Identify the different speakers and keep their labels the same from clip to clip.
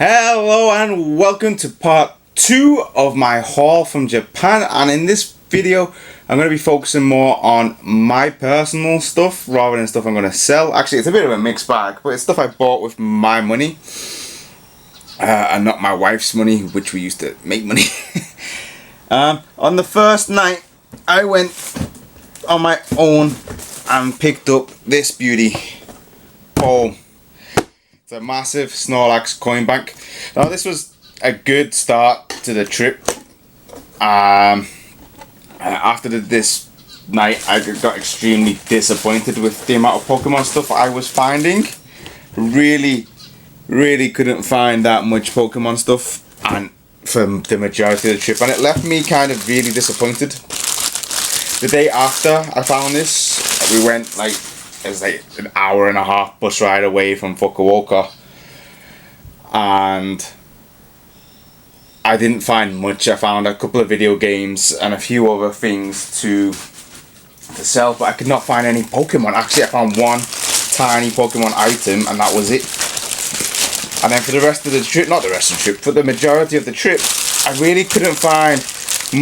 Speaker 1: Hello and welcome to part 2 of my haul from Japan, and in this video I'm going to be focusing more on my personal stuff rather than stuff I'm going to sell. Actually, it's a bit of a mixed bag, but it's stuff I bought with my money and not my wife's money, which we used to make money. On the first night I went on my own and picked up this beauty. Oh, it's a massive Snorlax coin bank. Now this was a good start to the trip. After this night I got extremely disappointed with the amount of Pokemon stuff I was finding. Really couldn't find that much Pokemon stuff and for the majority of the trip, and it left me kind of really disappointed. The day after I found this, we went it was like an hour and a half bus ride away from Fukuoka, and I didn't find much. I found a couple of video games and a few other things to sell, but I could not find any Pokemon. Actually, I found one tiny Pokemon item and that was it. And then for the rest of the trip, not the rest of the trip, for the majority of the trip, I really couldn't find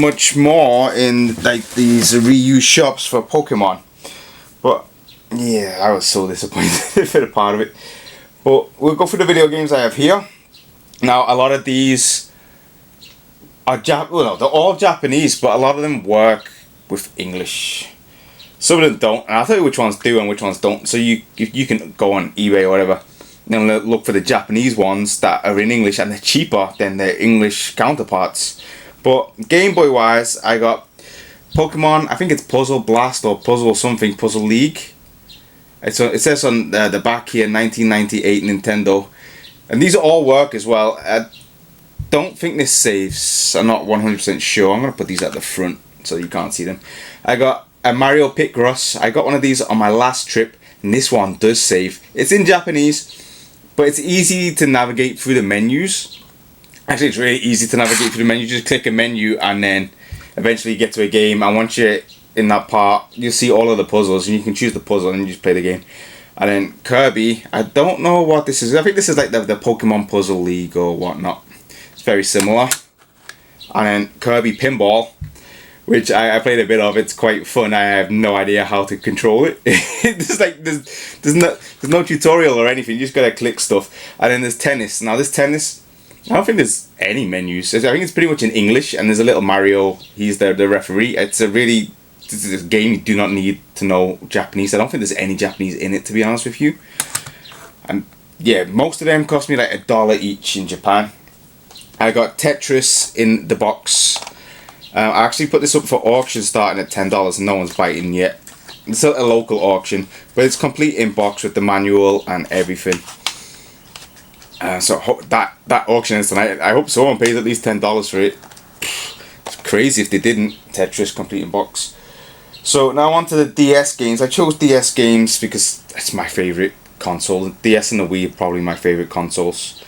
Speaker 1: much more in like these reuse shops for Pokemon. But yeah, I was so disappointed for the part of it. But we'll go through the video games I have here. Now, a lot of these are they're all Japanese, but a lot of them work with English. Some of them don't, and I'll tell you which ones do and which ones don't. So you can go on eBay or whatever and look for the Japanese ones that are in English, and they're cheaper than their English counterparts. But Game Boy wise, I got Pokemon, I think it's Puzzle Blast or Puzzle something, Puzzle League. It says on the back here 1998 Nintendo, and these all work as well. I don't think this saves, I'm not 100% sure. I'm going to put these at the front so you can't see them. I got a Mario Picross. I got one of these on my last trip, and this one does save. It's in Japanese, but it's easy to navigate through the menus. Actually, it's really easy to navigate through the menu. You just click a menu and then eventually you get to a game, and once you're in that part, you'll see all of the puzzles and you can choose the puzzle and you just play the game. And then Kirby, I don't know what this is. I think this is like the Pokemon Puzzle League or whatnot. It's very similar. And then Kirby Pinball, which I played a bit of. It's quite fun. I have no idea how to control it. There's no tutorial or anything. You just gotta click stuff. And then there's tennis. Now this tennis, I don't think there's any menus. I think it's pretty much in English, and there's a little Mario. He's the referee. It's a game you do not need to know Japanese. I don't think there's any Japanese in it, to be honest with you. And yeah, most of them cost me like $1 each in Japan. I got Tetris in the box. I actually put this up for auction starting at $10 and no one's biting yet. It's a local auction, but it's complete in box with the manual and everything. So that auction is tonight. I hope someone pays at least $10 for it. It's crazy if they didn't. Tetris complete in box. So now on to the DS games. I chose DS games because that's my favourite console. The DS and the Wii are probably my favourite consoles.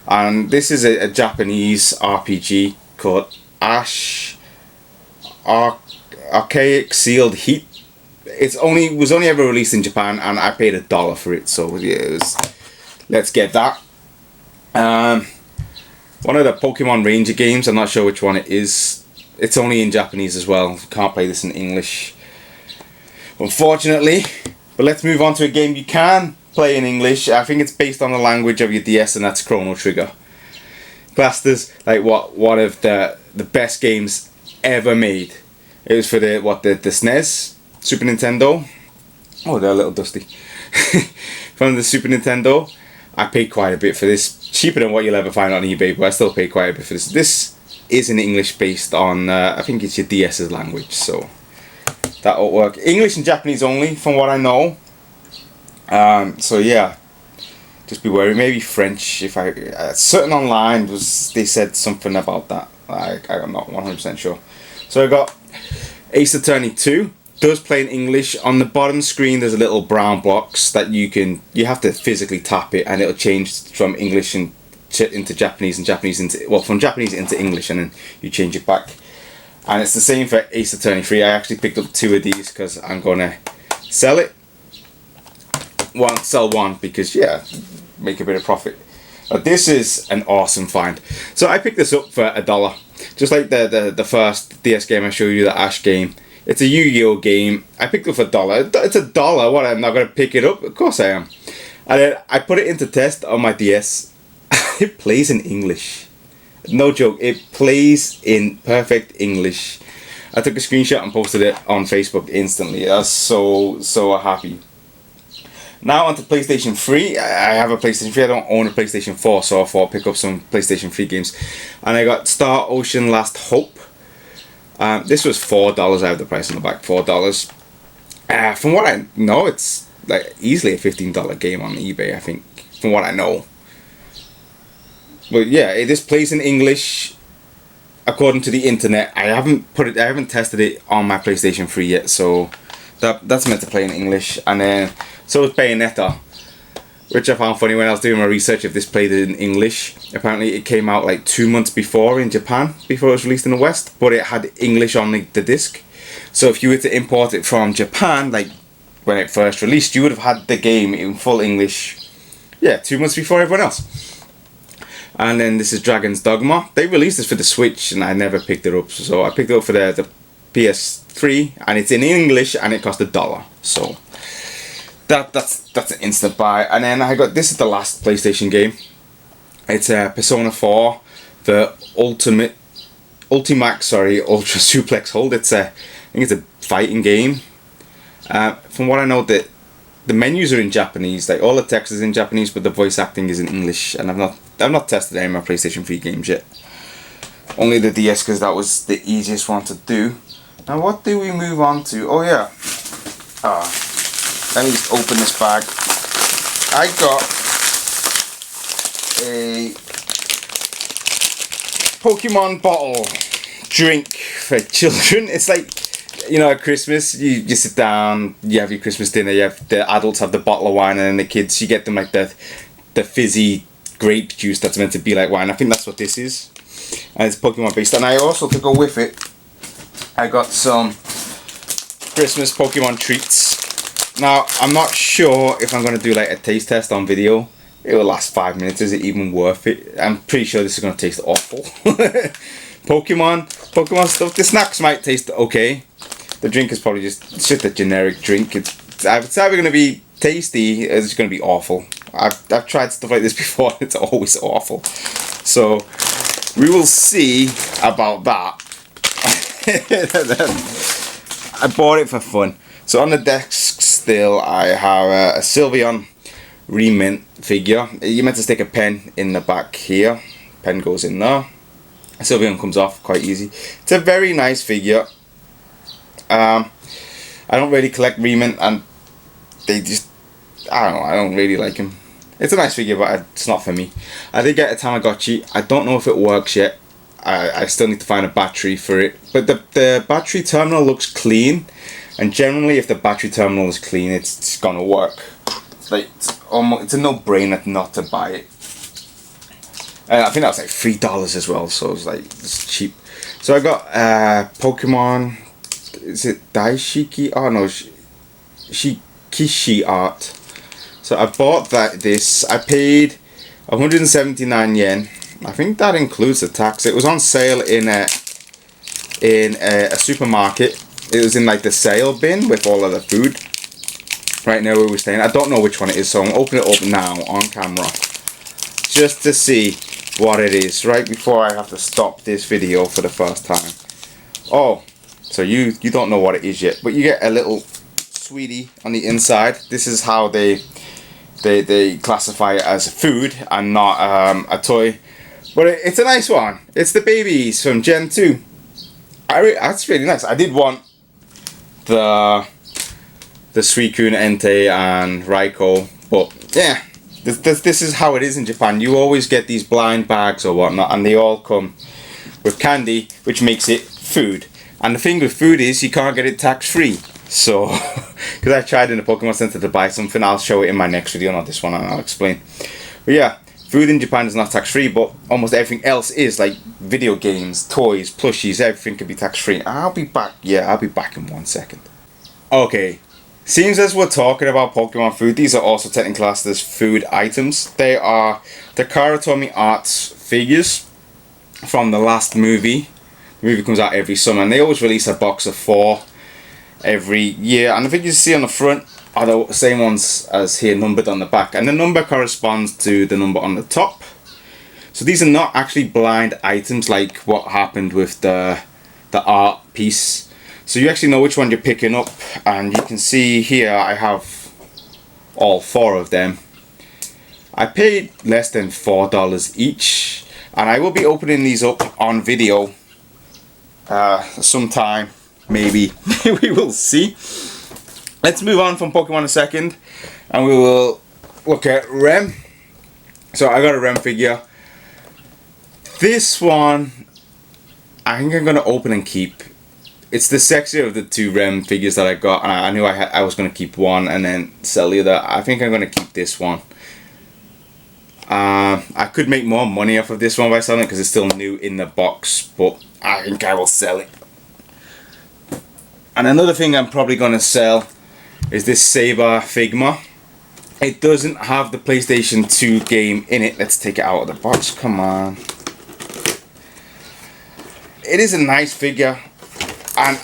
Speaker 1: And this is a Japanese RPG called Archaic Sealed Heat. Was only ever released in Japan, and I paid $1 for it. So yeah, let's get that. One of the Pokemon Ranger games, I'm not sure which one it is. It's only in Japanese as well. You can't play this in English, unfortunately. But let's move on to a game you can play in English. I think it's based on the language of your DS, and that's Chrono Trigger. Classed as like one of the best games ever made. It was for the SNES, Super Nintendo. Oh, they're a little dusty. From the Super Nintendo. I paid quite a bit for this. Cheaper than what you'll ever find on eBay, but I still paid quite a bit for this. This is in English based on, I think it's your DS's language, so that will work. English and Japanese only, from what I know. So yeah, just be wary. Maybe French, if certain online, they said something about that. I'm not 100% sure. So I got Ace Attorney 2. Does play in English. On the bottom screen there's a little brown box that you have to physically tap it, and it'll change from English into Japanese, and Japanese from Japanese into English, and then you change it back. And it's the same for Ace Attorney 3. I actually picked up 2 of these because I'm gonna sell it. Sell one because yeah, make a bit of profit. But this is an awesome find. So I picked this up for $1. Just like the first DS game I showed you, the Ash game. It's a Yu-Gi-Oh game. I picked it up for $1. It's $1. What, I'm not going to pick it up? Of course I am. And then I put it into test on my DS. It plays in English. No joke. It plays in perfect English. I took a screenshot and posted it on Facebook instantly. I was so happy. Now onto PlayStation 3. I have a PlayStation 3. I don't own a PlayStation 4, so I thought I'd pick up some PlayStation 3 games. And I got Star Ocean Last Hope. This was $4. I have the price on the back. $4. From what I know, it's like easily a $15 game on eBay, I think. From what I know. But yeah, this plays in English. According to the internet. I haven't tested it on my PlayStation 3 yet, so that's meant to play in English. And then so is Bayonetta, which I found funny when I was doing my research if this played in English. Apparently it came out like 2 months before in Japan, before it was released in the West, but it had English on the disc. So if you were to import it from Japan, like when it first released, you would have had the game in full English, yeah, 2 months before everyone else. And then this is Dragon's Dogma. They released this for the Switch and I never picked it up. So I picked it up for the PS3 and it's in English and it cost $1. So that's an instant buy. And then I got, this is the last PlayStation game. It's Persona 4, the Ultimax Ultra Suplex Hold. I think it's a fighting game. From what I know, the menus are in Japanese, like all the text is in Japanese, but the voice acting is in English. And I've not tested any of my PlayStation 3 games yet. Only the DS, because that was the easiest one to do. Now what do we move on to? Oh yeah. Let me just open this bag. I got a Pokemon bottle drink for children. It's like, you know, at Christmas, you sit down, you have your Christmas dinner, the adults have the bottle of wine, and then the kids, you get them like the fizzy grape juice that's meant to be like wine. I think that's what this is. And it's Pokemon based. And I also, to go with it, I got some Christmas Pokemon treats. Now, I'm not sure if I'm going to do like a taste test on video. It will last 5 minutes. Is it even worth it? I'm pretty sure this is going to taste awful. Pokemon stuff. The snacks might taste okay. The drink is probably just a generic drink. It's either going to be tasty or it's going to be awful. I've tried stuff like this before. It's always awful. So we will see about that. I bought it for fun. So on the desk still, I have a Sylveon remint figure. You're meant to stick a pen in the back here. Pen goes in there. Sylveon comes off quite easy. It's a very nice figure. I don't really collect remint, and they just, I don't know, I don't really like him. It's a nice figure, but it's not for me. I did get a Tamagotchi. I don't know if it works yet. I still need to find a battery for it. But the battery terminal looks clean. And generally, if the battery terminal is clean, it's gonna work. It's a no-brainer not to buy it. I think that was like $3 as well, so it's cheap. So I got Pokemon. Is it Daishiki? Oh no, Shikishi art. So I bought this. I paid 179 yen. I think that includes the tax. It was on sale in a supermarket. It was in like the sale bin with all of the food. Right now where we're staying. I don't know which one it is, so I'm gonna open it up now on camera, just to see what it is. Right before I have to stop this video for the first time. Oh, so you don't know what it is yet, but you get a little sweetie on the inside. This is how they classify it as food and not a toy. But it's a nice one. It's the babies from Gen 2. That's really nice. I did want the Suicune, Entei, and Raikou, but yeah, this is how it is in Japan. You always get these blind bags or whatnot, and they all come with candy, which makes it food. And the thing with food is you can't get it tax-free. So, because I tried in the Pokemon Center to buy something, I'll show it in my next video, not this one, and I'll explain. But yeah, food in Japan is not tax-free, but almost everything else is, like video games, toys, plushies, everything can be tax-free. I'll be back. Yeah, I'll be back in 1 second. Okay, Seems as we're talking about Pokemon food, these are also technically classed as food items. They are the Karatomi Arts figures from the last movie. The movie comes out every summer, and they always release a box of 4 every year. And the figures you see on the front are the same ones as here, numbered on the back. And the number corresponds to the number on the top. So these are not actually blind items like what happened with the art piece. So you actually know which one you're picking up, and you can see here I have all 4 of them. I paid less than $4 each, and I will be opening these up on video sometime, maybe. We will see. Let's move on from Pokemon a second, and we will look at Rem. So I got a Rem figure. This one I think I'm going to open and keep. It's the sexier of the 2 Rem figures that I got, and I knew I was going to keep one and then sell the other. I think I'm going to keep this one. I could make more money off of this one by selling it because it's still new in the box, but I think I will sell it. And another thing I'm probably going to sell is this Saber Figma. It doesn't have the PlayStation 2 game in it. Let's take it out of the box. Come on. It is a nice figure, and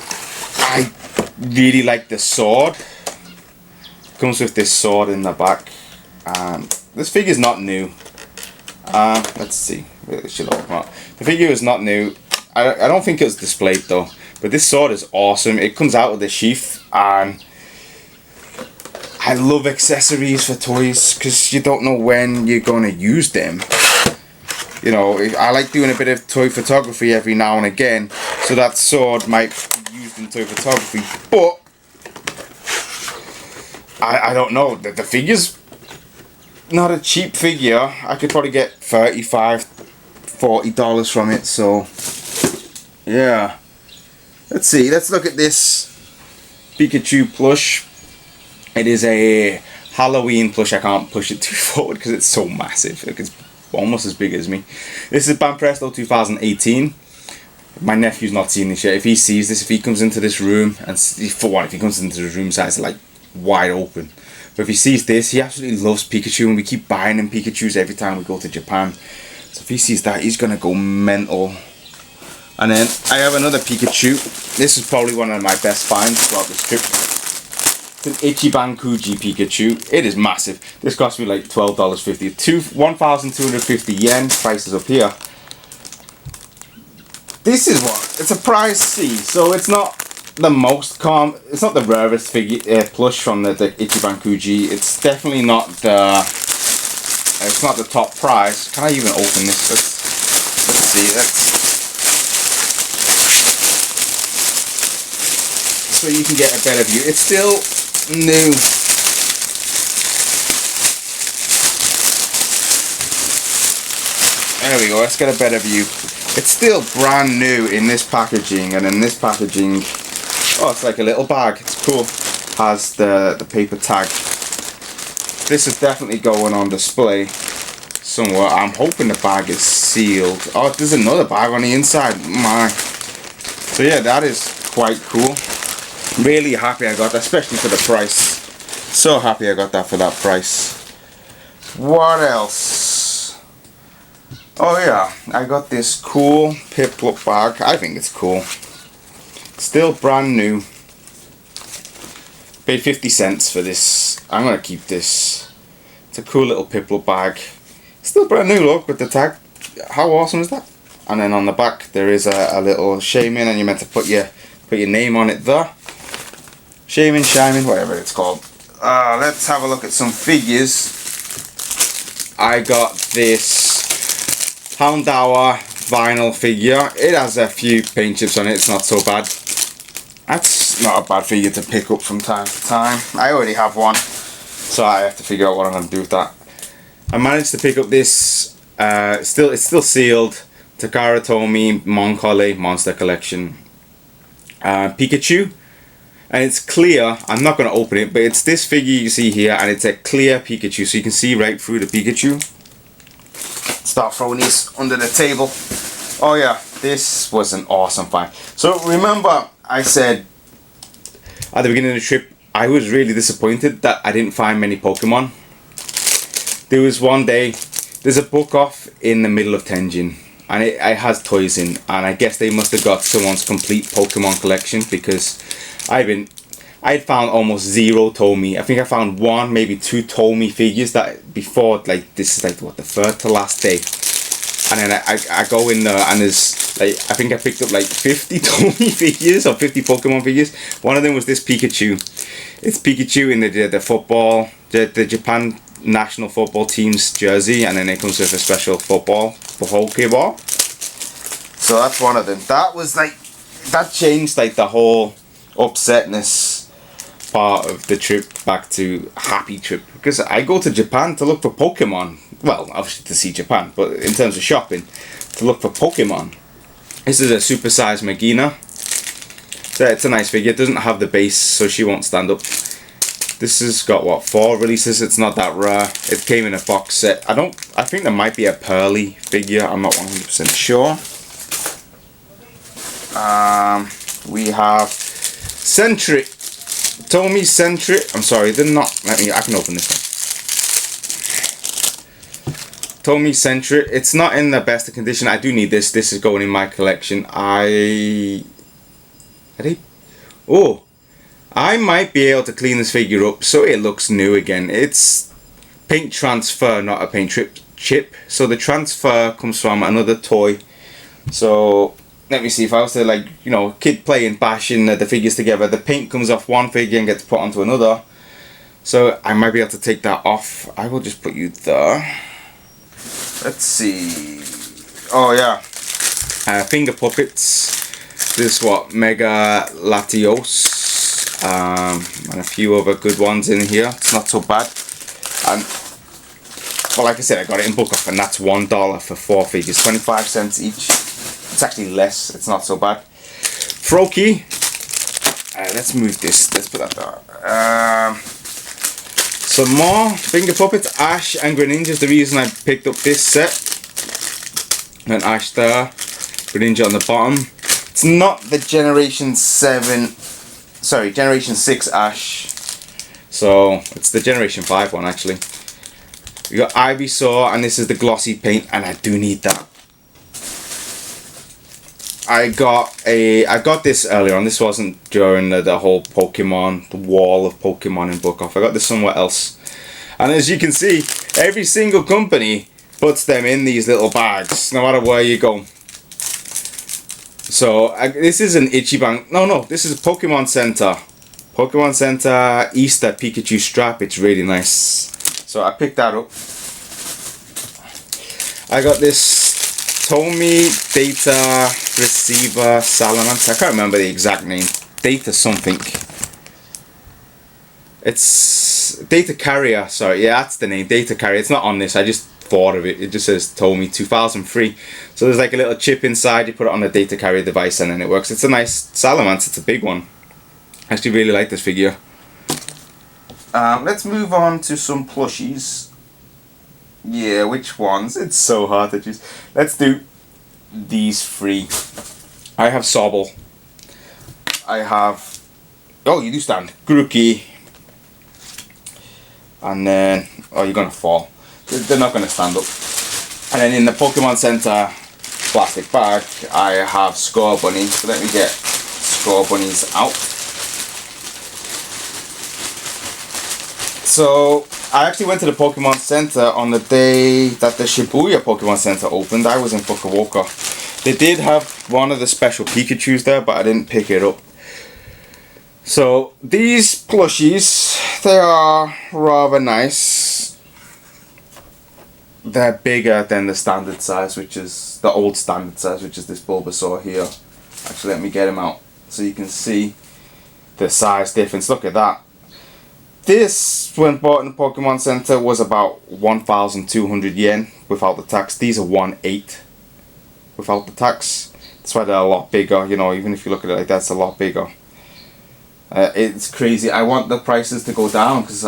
Speaker 1: I really like the sword. It comes with this sword in the back, and this figure is not new. Let's see. It should open up. The figure is not new. I don't think it was displayed though. But this sword is awesome. It comes out with the sheath, and I love accessories for toys because you don't know when you're gonna use them. You know, I like doing a bit of toy photography every now and again, so that sword might be used in toy photography, but I don't know. The figure's not a cheap figure. I could probably get $35, $40 from it, so yeah. Let's see, let's look at this Pikachu plush. It is a Halloween plush. I can't push it too forward because it's so massive. Look, it's almost as big as me. This is Banpresto 2018. My nephew's not seen this yet. If he sees this, if he comes into this room, and for one, if he comes into the room size like wide open, but if he sees this, he absolutely loves Pikachu, and we keep buying him Pikachus every time we go to Japan. So if he sees that, he's gonna go mental. And then I have another Pikachu. This is probably one of my best finds throughout this trip. It's an Ichiban Kuji Pikachu. It is massive. This cost me like $12.50. 1,250 yen. Prices up here. This is what? It's a prize C. So it's not the most it's not the rarest figure plush from the Ichiban Kuji. It's definitely not the. It's not the top prize. Can I even open this? Let's see. So you can get a better view. It's still new. There we go, let's get a better view. It's still brand new in this packaging, and in this packaging, oh, it's like a little bag. It's cool. Has the paper tag. This is definitely going on display somewhere. I'm hoping the bag is sealed. Oh, there's another bag on the inside. My. So yeah, that is quite cool. Really happy I got that, especially for the price. So happy I got that for that price. What else? Oh yeah, I got this cool Piplup bag. I think it's cool. Still brand new. Paid 50 cents for this. I'm gonna keep this. It's a cool little Piplup bag. Still brand new, look, with the tag. How awesome is that? And then on the back there is a little Shaman, and you're meant to put your name on it there. Shaman, whatever it's called. Let's have a look at some figures. I got this Houndour vinyl figure. It has a few paint chips on it. It's not so bad. That's not a bad figure to pick up from time to time. I already have one, so I have to figure out what I'm going to do with that. I managed to pick up this. It's still sealed. Takara Tomy Moncole Monster Collection Pikachu. And it's clear. I'm not going to open it, but it's this figure you see here, and it's a clear Pikachu, so you can see right through the Pikachu. Start throwing these under the table. Oh yeah, this was an awesome find. So remember I said at the beginning of the trip I was really disappointed that I didn't find many Pokemon. There was one day, there's a book off in the middle of Tenjin, and it has toys in, and I guess they must have got someone's complete Pokemon collection, because I'd found almost zero Tomy. I think I found one, maybe two Tomy figures that before, like, this is like what, the third to last day. And then I go in there and there's like, I think I picked up like 50 Tomy figures or 50 Pokemon figures. One of them was this Pikachu. It's Pikachu in the football, the Japan national football team's jersey, and then it comes with a special football, Pokeball. So that's one of them. That was like, that changed like the whole upsetness part of the trip back to happy trip, because I go to Japan to look for Pokemon. Well, obviously to see Japan, but in terms of shopping, to look for Pokemon. This is a supersized Magina. So it's a nice figure. It doesn't have the base, so she won't stand up. This has got what, 4 releases. It's not that rare. It came in a box set. I think there might be a Pearly figure. I'm not 100% sure. We have Sentry. Tomy Sentry. I'm sorry, they're not. I can open this one. Tomy Sentry. It's not in the best of condition. I do need this. This is going in my collection. I might be able to clean this figure up so it looks new again. It's paint transfer, not a paint chip. So the transfer comes from another toy. So let me see, if I was to, like, you know, kid playing, bashing the figures together, the paint comes off one figure and gets put onto another. So I might be able to take that off. I will just put you there. Let's see. Oh yeah. Finger puppets. This what, Mega Latios. And a few other good ones in here. It's not so bad. And well, like I said, I got it in book off, and that's $1 for 4 figures, 25 cents each. It's actually less. It's not so bad. Froakie. Let's move this. Let's put that there. Some more finger puppets. Ash and Greninja is the reason I picked up this set. And Ash there. Greninja on the bottom. It's not the Generation 6 Ash. So it's the Generation 5 one actually. We got Ivysaur, and this is the glossy paint, and I do need that. I got this earlier on. This wasn't during the whole Pokemon, the wall of Pokemon in book off. I got this somewhere else. And as you can see, every single company puts them in these little bags, no matter where you go. So this is an Ichiban. No, this is Pokemon Center. Pokemon Center Easter Pikachu strap. It's really nice. So I picked that up. I got this Tomy Data Receiver Salamence. I can't remember the exact name. Data something. It's Data Carrier. Sorry, yeah, that's the name. Data Carrier. It's not on this. I just thought of it. It just says Tomy 2003. So there's like a little chip inside. You put it on the Data Carrier device and then it works. It's a nice Salamence. It's a big one. I actually really like this figure. Let's move on to some plushies. Yeah, which ones? It's so hard to choose. Let's do these 3. I have Sobble. I have... Oh, you do stand. Grookey. And then... Oh, you're going to fall. They're not going to stand up. And then in the Pokemon Center plastic bag, I have Scorbunny. So let me get Scorbunnies out. So I actually went to the Pokemon Center on the day that the Shibuya Pokemon Center opened. I was in Fukuoka. They did have one of the special Pikachus there, but I didn't pick it up. So these plushies, they are rather nice. They're bigger than the standard size, which is the old standard size, which is this Bulbasaur here. Actually, let me get him out so you can see the size difference. Look at that. This, when bought in the Pokemon Center, was about 1,200 yen without the tax. These are 1,800 without the tax. That's why they're a lot bigger, you know, even if you look at it like that, it's a lot bigger. It's crazy. I want the prices to go down because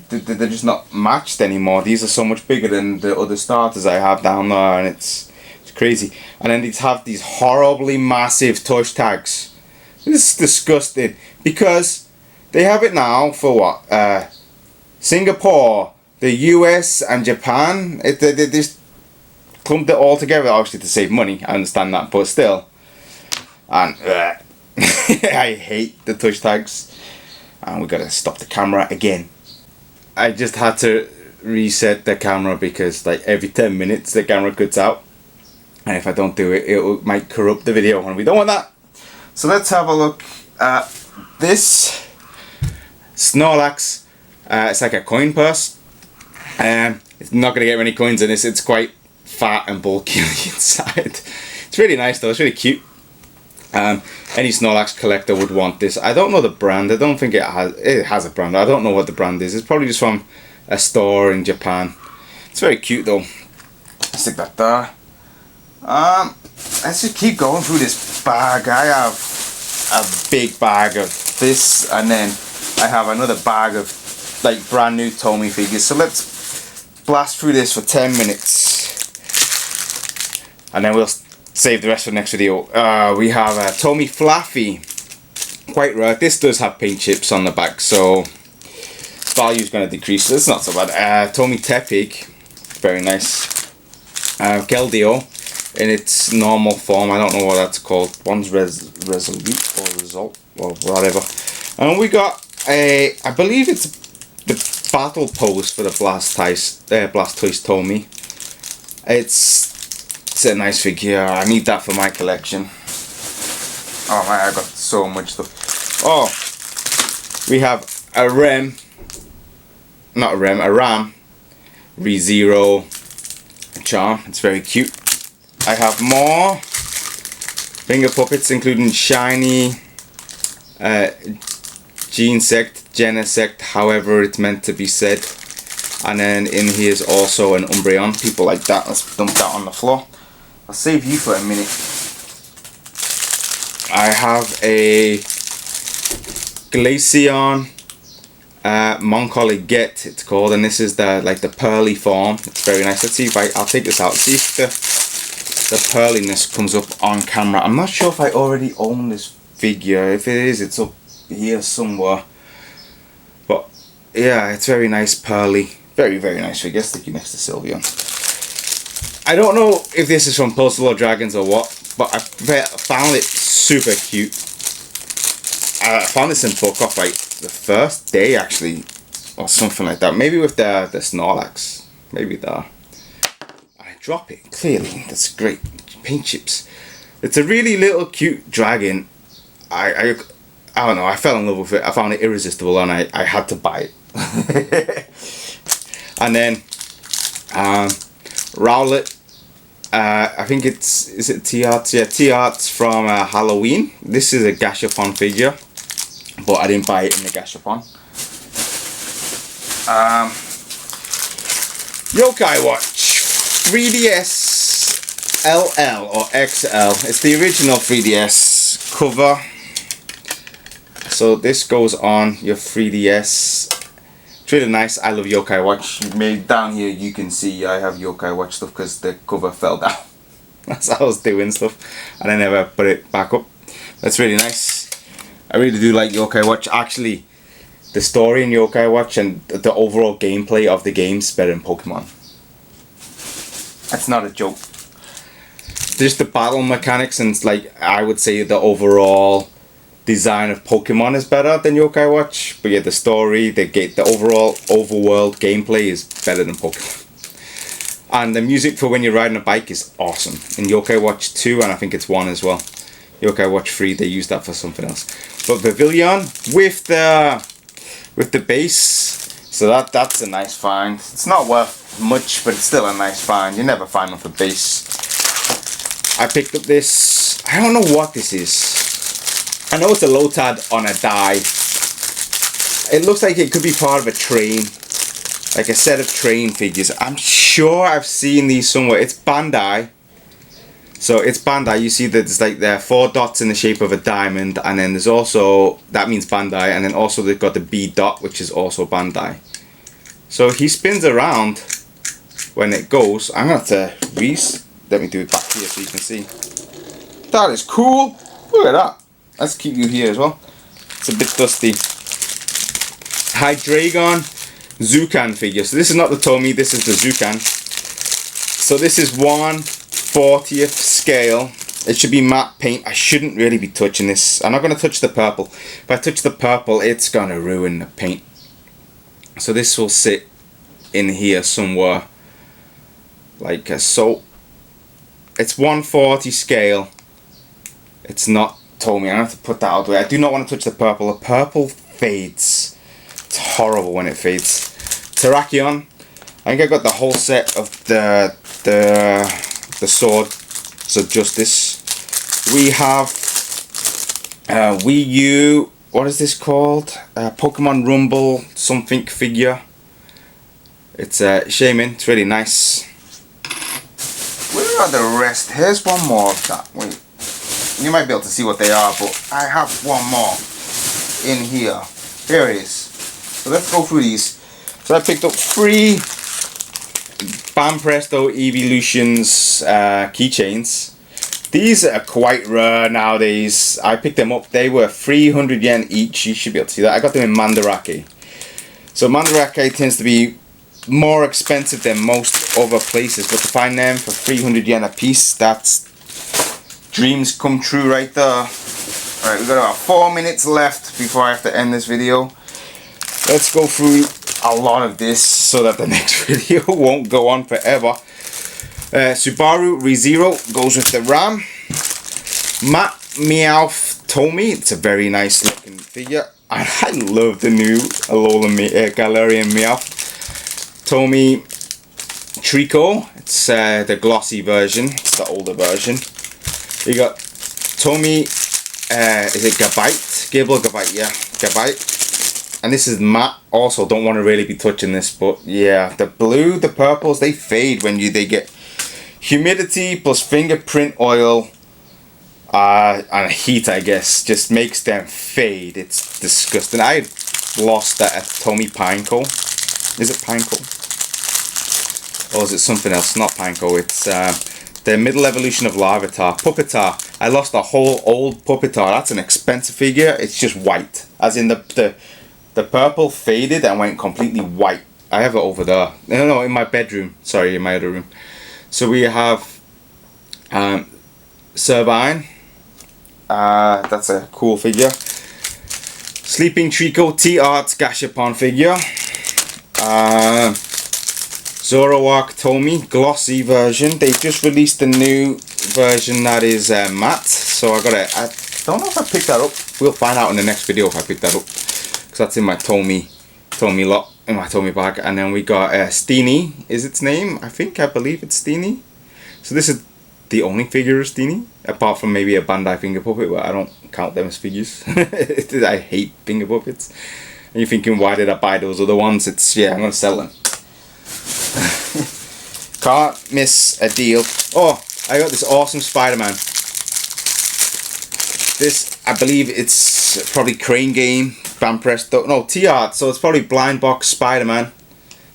Speaker 1: they're just not matched anymore. These are so much bigger than the other starters I have down there, and it's crazy. And then these have these horribly massive touch tags. This is disgusting because They have it now for what? Singapore, the US, and Japan. They just clumped it all together, obviously to save money. I understand that, but still. And I hate the touch tags. And we gotta stop the camera again. I just had to reset the camera because like every 10 minutes the camera cuts out. And if I don't do it, it might corrupt the video, and we don't want that. So let's have a look at this Snorlax. It's like a coin purse. It's not going to get many coins in this. It's quite fat and bulky on the inside. It's really nice though. It's really cute. Any Snorlax collector would want this. I don't know the brand. I don't think it has a brand. I don't know what the brand is. It's probably just from a store in Japan. It's very cute though. Stick that there. Let's just keep going through this bag. I have a big bag of this, and then I have another bag of like brand new Tomy figures. So let's blast through this for 10 minutes, and then we'll save the rest for the next video. We have a Tomy Fluffy, quite rare. This does have paint chips on the back, so value is going to decrease. So it's not so bad. Tomy Tepig, very nice. Keldeo in its normal form. I don't know what that's called. One's Resolute or Result or whatever. And we got a, I believe it's the battle pose for the Blastoise Tomy. It's a nice figure. I need that for my collection. Oh man, I got so much stuff. Oh, we have a Ram ReZero charm. It's very cute. I have more finger puppets, including shiny Genesect, however it's meant to be said. And then in here is also an Umbreon. People like that. Let's dump that on the floor. I'll save you for a minute. I have a Glaceon Moncolly Get, it's called, and this is the pearly form. It's very nice. Let's see if I'll take this out. See if the pearliness comes up on camera. I'm not sure if I already own this figure. If it is, it's up here somewhere. But yeah, it's very nice, pearly. Very, very nice figure. Stick you next to Sylveon. I don't know if this is from Postal or Dragons or what, but I found it super cute. I found this in Fukuoka like the first day actually, or something like that. Maybe with the Snorlax. Maybe there. I drop it, clearly. That's great. Paint chips. It's a really little cute dragon. I don't know, I fell in love with it. I found it irresistible and I had to buy it. And then Rowlet. I think is it T-Arts? Yeah, T-Arts from Halloween. This is a Gashapon figure, but I didn't buy it in the Gashapon. Yokai Watch 3DS LL or XL. It's the original 3DS cover. So this goes on your 3DS. It's really nice. I love Yokai Watch. Down here you can see I have Yokai Watch stuff because the cover fell down. That's how I was doing stuff and I never put it back up. That's really nice. I really do like Yokai Watch. Actually, the story in Yokai Watch and the overall gameplay of the game is better than Pokemon. That's not a joke. Just the battle mechanics and like I would say the overall design of Pokemon is better than Yokai Watch, but yeah, the story, the overall overworld gameplay is better than Pokemon. And the music for when you're riding a bike is awesome. In Yokai Watch 2 and I think it's 1 as well. Yokai Watch 3 they use that for something else. But Pavilion with the base, so that's a nice find. It's not worth much, but it's still a nice find. You never find with a base. I picked up this. I don't know what this is. I know it's a Lotad on a die. It looks like it could be part of a train. Like a set of train figures. I'm sure I've seen these somewhere. It's Bandai. So it's Bandai. You see that there's like there are 4 dots in the shape of a diamond. And then there's also, that means Bandai. And then also they've got the B dot, which is also Bandai. So he spins around when it goes. I'm going to have to let me do it back here so you can see. That is cool. Look at that. Let's keep you here as well. It's a bit dusty. Hydreigon Zukan figure. So this is not the Tomy, this is the Zukan. So this is 1/40th scale. It should be matte paint. I shouldn't really be touching this. I'm not going to touch the purple. If I touch the purple, it's going to ruin the paint. So this will sit in here somewhere. Like so. It's 1/40 scale. It's not Tomy. I have to put that out the way. I do not want to touch the purple. The purple fades. It's horrible when it fades. Terrakion. I think I got the whole set of the sword. So Justice. We have Wii U. What is this called? Pokemon Rumble something figure. It's Shaman. It's really nice. Where are the rest? Here's one more of that. Wait. You might be able to see what they are, but I have one more in here. Here it is. So let's go through these. So I picked up 3 Banpresto Evolutions keychains. These are quite rare nowadays. I picked them up. They were 300 yen each. You should be able to see that. I got them in Mandarake. So Mandarake tends to be more expensive than most other places, but to find them for 300 yen a piece, that's dreams come true right there. Alright, we've got about 4 minutes left before I have to end this video. Let's go through a lot of this so that the next video won't go on forever. Subaru ReZero goes with the Ram. Matt Meowth Tomy. It's a very nice looking figure. I love the new Alola Galarian Meowth. Tomy Trico. It's the glossy version. It's the older version. We got Tomy. Is it Gabite? Gable Gabite. Yeah, Gabite. And this is matte. Also, don't want to really be touching this, but yeah, the blue, the purples, they fade when they get humidity plus fingerprint oil and heat. I guess just makes them fade. It's disgusting. I lost that at Tomy Pineco. Is it Pineco? Or is it something else? Not Pineco. It's the middle evolution of Larvitar. Pupitar. I lost a whole old Pupitar. That's an expensive figure. It's just white. As in the purple faded and went completely white. I have it over there. No, in my bedroom. Sorry, in my other room. So we have Servine. That's a cool figure. Sleeping Trico T-Arts Gashapon figure. Zoroark Tomy glossy version. They just released a new version that is matte. So I don't know if I picked that up. We'll find out in the next video if I picked that up. Because that's in my Tomy lot, in my Tomy bag. And then we got Steenie is its name. I believe it's Steenie. So this is the only figure of Steenie, apart from maybe a Bandai finger puppet, but I don't count them as figures. I hate finger puppets. And you're thinking, why did I buy those other ones? Yeah, I'm gonna sell them. Can't miss a deal. Oh, I got this awesome Spider-Man. This, I believe it's probably Crane Game, Banpresto, no, T-Art, so it's probably Blind Box Spider-Man.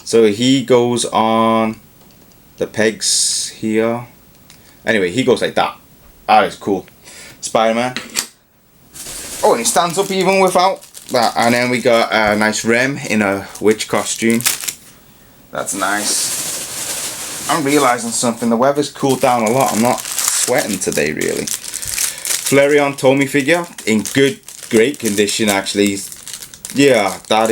Speaker 1: So he goes on the pegs here. Anyway, he goes like that. That is cool. Spider-Man. Oh, and he stands up even without that. And then we got a nice Rem in a witch costume. That's nice. I'm realizing something. The weather's cooled down a lot. I'm not sweating today, really. Flareon Tomy figure in great condition, actually. Yeah, that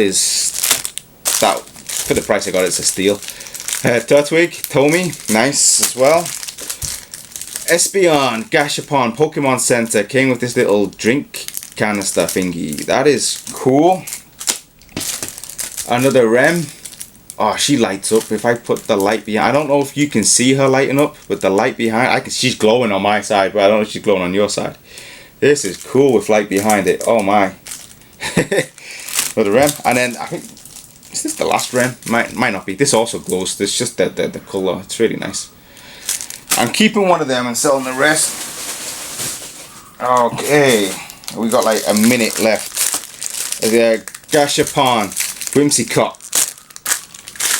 Speaker 1: for the price I got, it's a steal. Turtwig Tomy, nice as well. Espeon Gashapon Pokemon Center came with this little drink canister thingy. That is cool. Another Rem. Oh, she lights up if I put the light behind. I don't know if you can see her lighting up, but the light behind, she's glowing on my side, but I don't know if she's glowing on your side. This is cool with light behind it. Oh my. Another Rem. And then I think, is this the last Rem? Might not be. This also glows. It's just the colour. It's really nice. I'm keeping one of them and selling the rest. Okay. We got like a minute left. The Gashapon Whimsicott.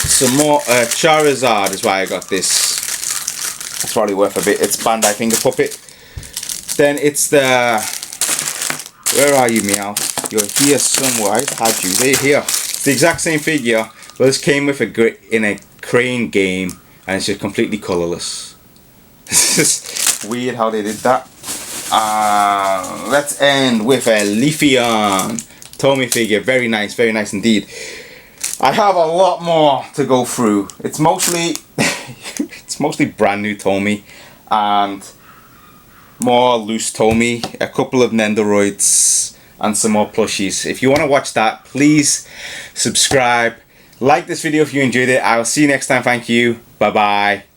Speaker 1: Some more Charizard is why I got this. It's probably worth a bit. It's Bandai finger puppet. Then it's the... Where are you, Meow? You're here somewhere. I had you. They're here. the exact same figure, but this came with in a crane game, and it's just completely colorless. This is weird how they did that. Let's end with a Leafeon Tomy figure. Very nice indeed. I have a lot more to go through. It's mostly it's mostly brand new Tomy and more loose Tomy, a couple of Nendoroids and some more plushies. If you want to watch that, please subscribe, like this video if you enjoyed it. I will see you next time. Thank you. Bye bye.